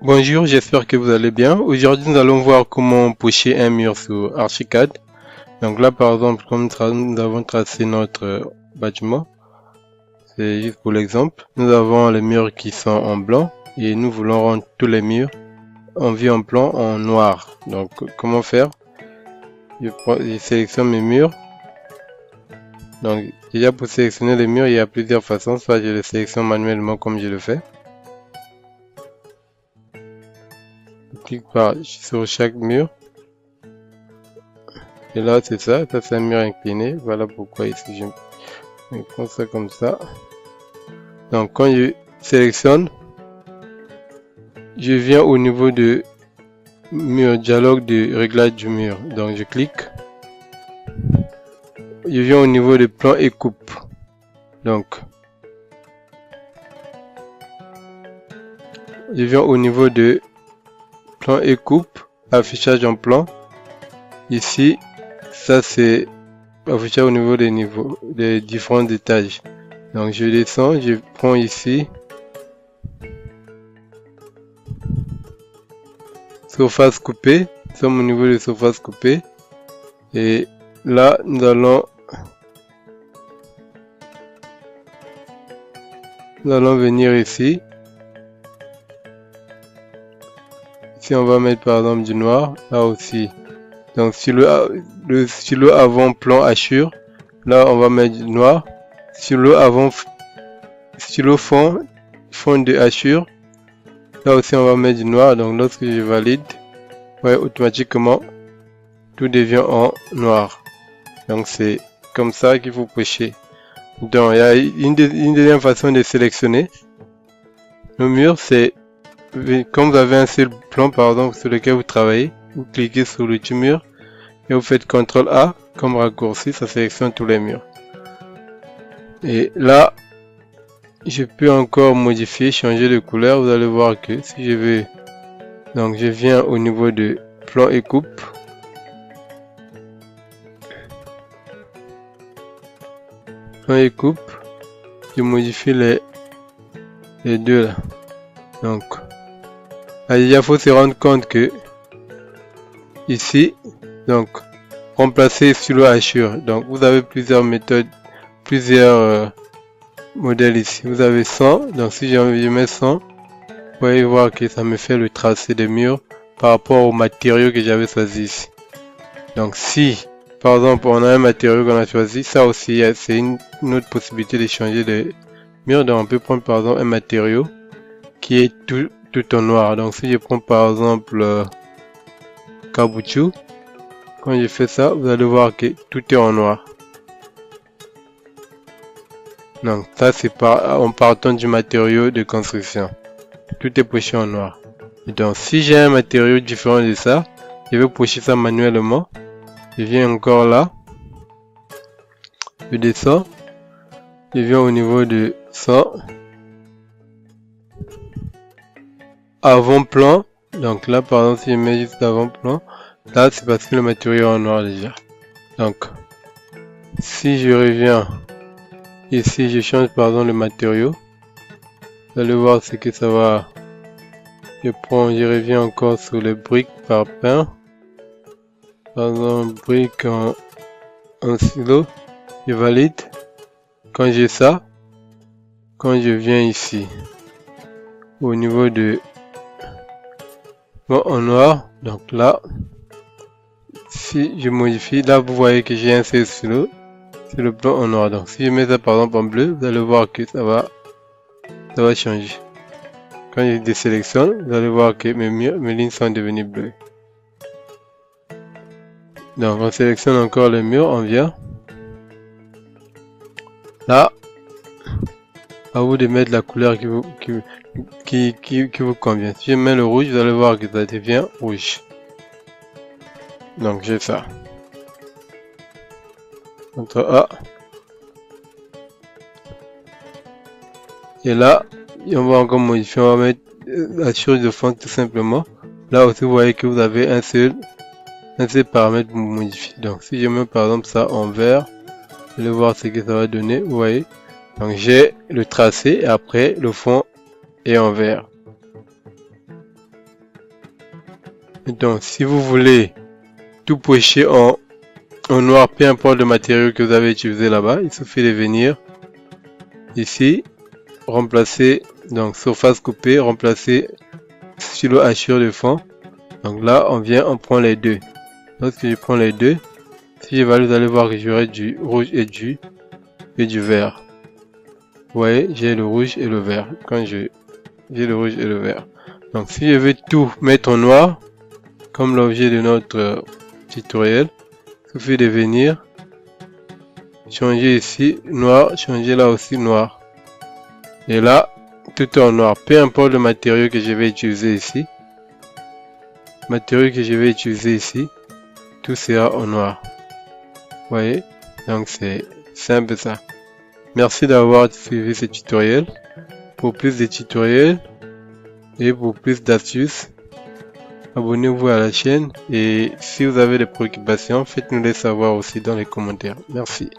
Bonjour, j'espère que vous allez bien. Aujourd'hui, nous allons voir comment pocher un mur sur Archicad. Donc là, par exemple, comme nous avons tracé notre bâtiment, c'est juste pour l'exemple. Nous avons les murs qui sont en blanc et nous voulons rendre tous les murs en vue en plan en noir. Donc, comment faire? Je sélectionne mes murs. Donc, déjà pour sélectionner les murs, il y a plusieurs façons. Soit je les sélectionne manuellement comme je le fais. Je clique sur chaque mur. Et là, c'est ça c'est un mur incliné. Voilà pourquoi ici, je prends ça comme ça. Donc, quand je sélectionne, je viens au niveau de mur, dialogue de réglage du mur. Donc, je clique. Je viens au niveau de plan et coupe. Donc, je viens au niveau de plan et coupe, affichage en plan. Ici, ça c'est affichage au niveau des niveaux, des différents étages. Donc, je descends, je prends ici. Surface coupée, nous sommes au niveau de surface coupée. Et là, nous allons venir ici. Ici, on va mettre par exemple du noir, là aussi. Donc, sur le stylo avant-plan hachure, là, on va mettre du noir. Sur le stylo fond de hachure, là aussi, on va mettre du noir. Donc, lorsque je valide, ouais, automatiquement, tout devient en noir. Donc, c'est comme ça qu'il faut pocher. Donc, il y a une deuxième façon de sélectionner le mur, c'est comme vous avez un seul plan par exemple sur lequel vous travaillez, vous cliquez sur le mur et vous faites CTRL A comme raccourci, ça sélectionne tous les murs. Et là, je peux encore modifier, changer de couleur. Vous allez voir que si je vais, donc je viens au niveau de plan et coupe. Plan et coupe, je modifie les deux là. Donc, il faut se rendre compte que ici, donc, remplacer stylo hachure. Donc, vous avez plusieurs méthodes, plusieurs modèles ici. Vous avez 100. Donc, si je mets 100, vous pouvez voir que ça me fait le tracé des murs par rapport au matériau que j'avais choisi ici. Donc, si, par exemple, on a un matériau qu'on a choisi, ça aussi, c'est une autre possibilité de changer de mur. Donc, on peut prendre, par exemple, un matériau qui est tout en noir. Donc, si je prends, par exemple, caoutchouc, quand je fais ça, vous allez voir que tout est en noir. Donc ça c'est en partant du matériau de construction. Tout est poché en noir. Et donc si j'ai un matériau différent de ça, je vais pocher ça manuellement. Je viens encore là. Je descends. Je viens au niveau de ça. Avant-plan. Donc là par exemple si je mets juste avant-plan, là c'est parce que le matériau est en noir déjà. Donc si je reviens ici, je change par exemple le matériau. Vous allez voir ce que ça va. Je reviens encore sur les briques par pain. Par exemple, briques en silo. Je valide. Quand j'ai ça, quand je viens ici, au niveau de en noir, donc là, si je modifie, là vous voyez que j'ai un seul stylo. C'est le plan en noir. Donc si je mets ça par exemple en bleu, vous allez voir que ça va changer. Quand je désélectionne, vous allez voir que mes lignes sont devenues bleues. Donc on sélectionne encore le mur, on vient. Là, à vous de mettre la couleur qui vous convient. Si je mets le rouge, vous allez voir que ça devient rouge. Donc j'ai ça. CTRL A. Et là, on va encore modifier, on va mettre la chose de fond tout simplement. Là aussi, vous voyez que vous avez un seul paramètre pour modifier. Donc si je mets par exemple ça en vert, vous allez voir ce que ça va donner, vous voyez. Donc j'ai le tracé et après le fond est en vert. Donc, si vous voulez tout pocher en noir, peu importe le matériau que vous avez utilisé là-bas, il suffit de venir ici, remplacer, donc surface coupée, remplacer stylo hachure de fond. Donc là, on prend les deux. Lorsque je prends les deux, si je vais, vous allez voir que j'aurai du rouge et du vert. Vous voyez, j'ai le rouge et le vert. J'ai le rouge et le vert. Donc si je veux tout mettre en noir, comme l'objet de notre tutoriel, il suffit de venir changer ici noir, changer là aussi noir. Et là, tout est en noir. Peu importe le matériau que je vais utiliser ici. Tout sera en noir. Vous voyez? Donc c'est simple ça. Merci d'avoir suivi ce tutoriel. Pour plus de tutoriels et pour plus d'astuces, abonnez-vous à la chaîne et si vous avez des préoccupations, faites-nous les savoir aussi dans les commentaires. Merci.